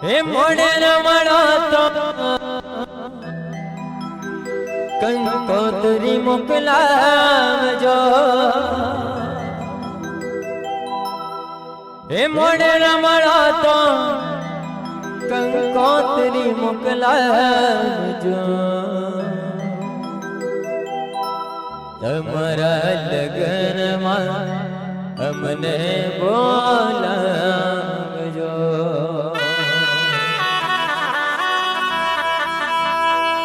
हे मोड़े रमणो तो कंकोतरी मोकलावजो हे मोड़े रमणो तो कंकोतरी मोकलावजो तमरा लगन में हमने बोलावजो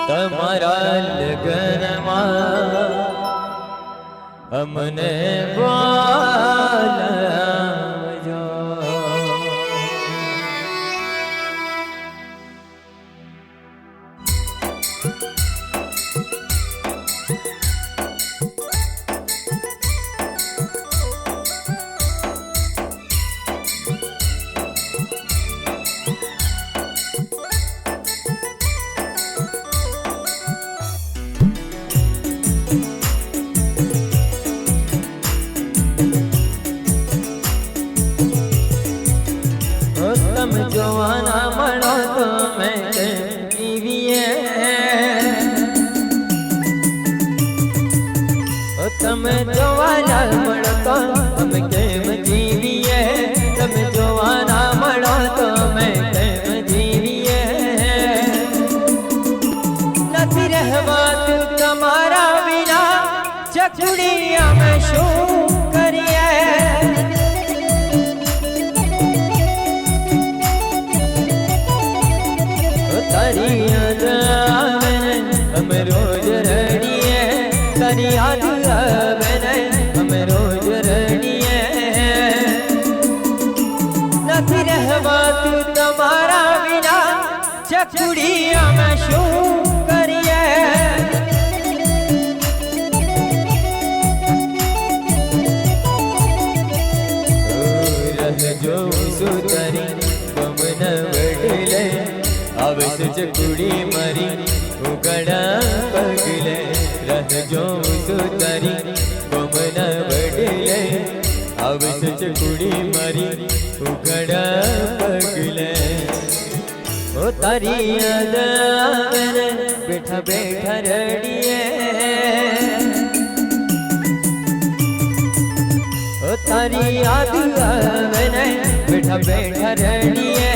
तमरा लगन में हमने बोलावजो तम जवाना मनो तो मैं जीविए तम जवाना मनो तो हम केम जीविए तम जवाना मनो तो मैं केम जीविए नहीं रहवा तू तमारा बिना चकुड़िया में शू करिए तारी याद आवे हम रोज रड़िए तारी याद आवे हम रोज रड़िए नहीं रहवा तू तमारा बिना चकुड़िया में शू करिए रह जो सुतरी तुम न बदले आवस चकुड़ी मरी उगड़ा पगले रह जो सुतरी तुम न बदले आवस चकुड़ी मरी उगड़ा पगले ओ तारी याद आवे बैठा बैठा रड़िए ओ तारी याद आवे बैठा बैठा रड़िए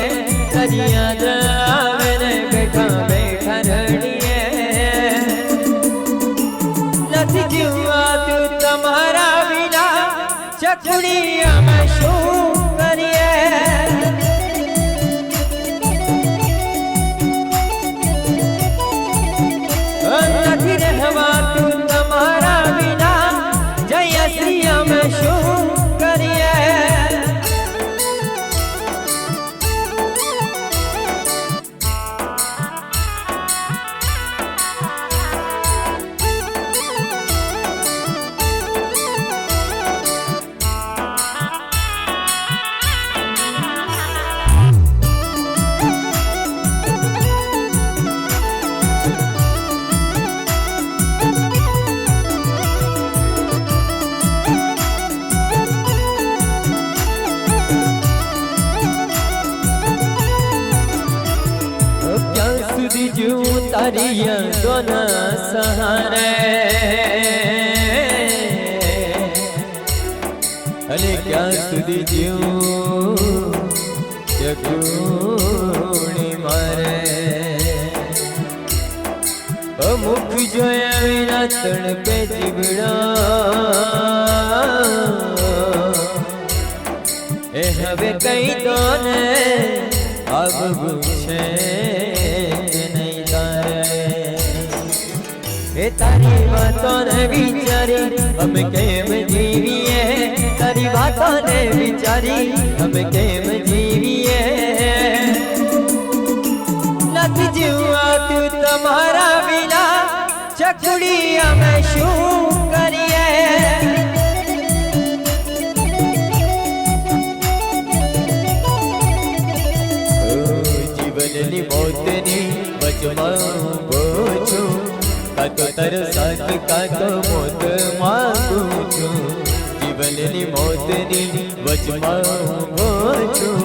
तारी याद आवे बैठा बैठा रड़िए नहीं जीवा तू तमारा बिना चकुड़िया में शू करिए नहीं रहवा तू तमारा बिना जयसिया में शू करिए जीव तारी दोना सहारे अरे क्या सुधी जीव चकूणी मारे मुख जोया विना तड़पे जीवड़ा ए हवे कई तो ने अब पूछे तारी बातों ने विचारी हम केम जीविए तारी बातों ने विचारी हम केम जीविए नहीं जीवा तू तमारा बिना चकुड़िया में शू करिए जीवन नी मौत नी बचमा बोझू तो तर साथ का तो मौत मांगू छू जीवन नी मौत મોતની વચમાં ઊભો છું,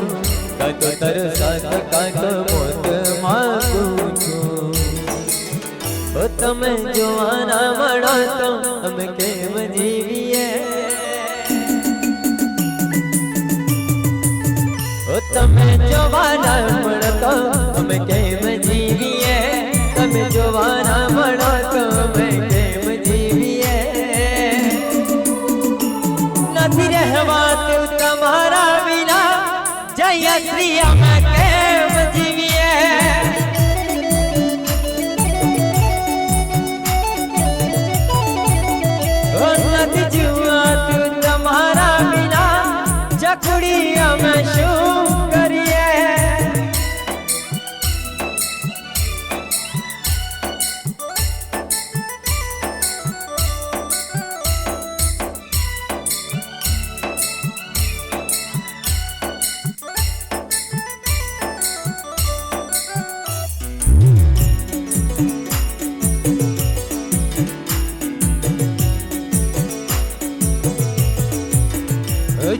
કાં તો તરસાત કાં તો મોત માગું છું. ઓ તમે જોવાના મળો તો અમે કેમ જીવીએ, ઓ તમે જોવાના મળો તો અમે કેમ જીવીએ, તમે જોવાના મળો તો અમે કેમ જીવીએ. નથી રહેવાતું તમારા વિના જય શ્રી અમે કેમ જીવીએ. નથી જીવાતું તમારા વિના ચકડી અમે શું કરીએ.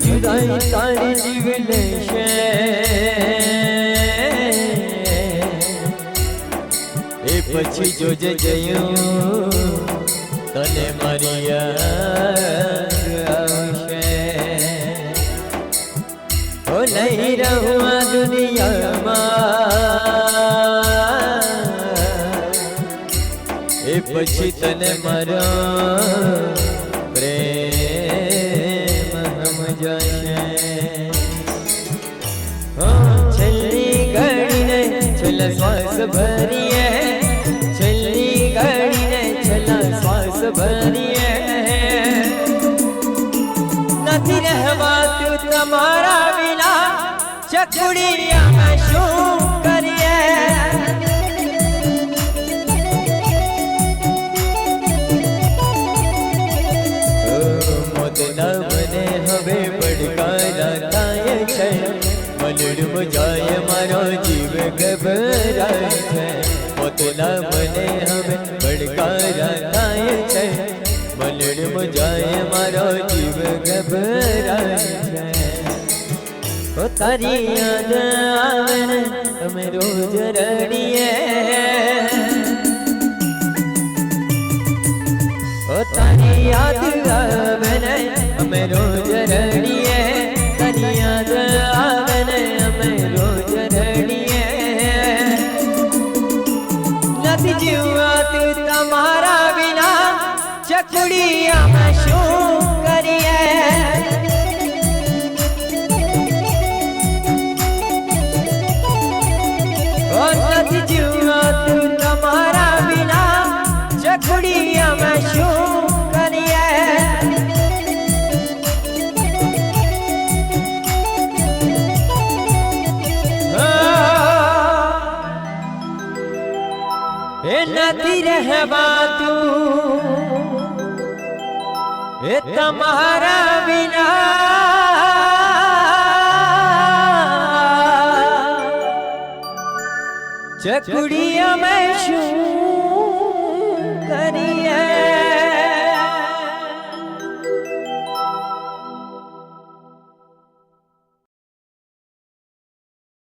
જુદાઈ તારી જીવ લેશે, એ પછી જોજે જયું તને મારી યાદ આવશે. ઓ નહીં રહું આ દુનિયામાં, એ પછી તને મારો છેલ્લી ઘડીને છેલ્લા શ્વાસ ભરીએ, છેલ્લી ઘડીને છેલ્લા શ્વાસ ભરીએ. નથી રહેવાતું તમારા વિના ચકડી અમે શું કરીએ. મોતના મને હવે પડકારા થાય છે, મલડું જાય મારો જીવ ગભરાય છે. મોતના મને હવે પડકારા થાય છે, મલડું જાય મારો જીવ ગભરાય છે. ઓ તારી યાદ આવે ને અમે રોજ રડીએ, ઓ તારી યાદ આવે ને અમે રોજ રડીએ, તારી યાદ આવે ને અમે રોજ રડીએ. નથી જીવાતું તમારા વિના ચકડી અમે શું કરીએ. ઓ નથી જીવાતું તમારા વિના ચકડી અમે શું કરીએ. એ નથી રહેવાતું એ તમારા વિના ચકડી અમે શું કરીએ.